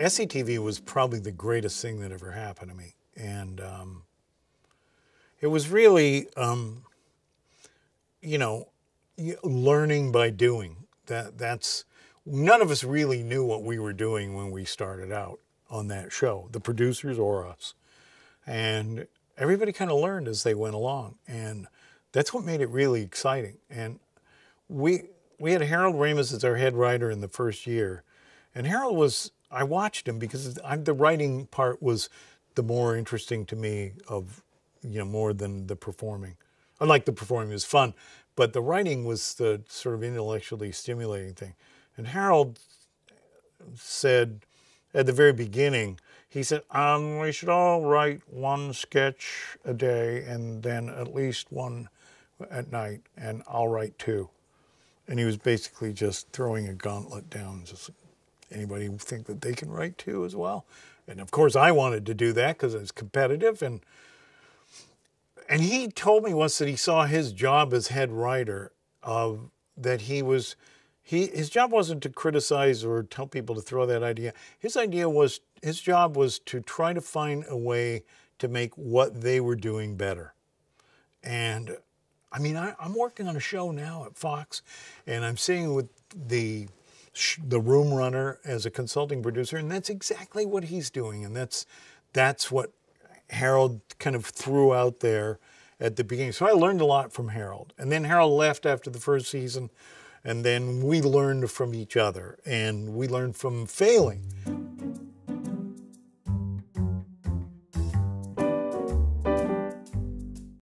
SCTV was probably the greatest thing that ever happened to me. And it was really, you know, learning by doing. That's none of us really knew what we were doing when we started out on that show, the producers or us. And everybody kind of learned as they went along. And that's what made it really exciting. And we had Harold Ramis as our head writer in the first year. And Harold was, I watched him because the writing part was the more interesting to me of, you know, more than the performing. Unlike the performing was fun, but the writing was the sort of intellectually stimulating thing. And Harold said at the very beginning, he said, we should all write one sketch a day and then at least one at night, and I'll write two. And he was basically just throwing a gauntlet down. Just anybody think that they can write two as well? And of course I wanted to do that because it's competitive. And he told me once that he saw his job as head writer that his job wasn't to criticize or tell people to throw that idea. His job was to try to find a way to make what they were doing better. And I mean, I'm working on a show now at Fox, and I'm sitting with the room runner as a consulting producer, and that's exactly what he's doing. And that's what Harold kind of threw out there at the beginning. So I learned a lot from Harold. And then Harold left after the first season, and then we learned from each other, and we learned from failing.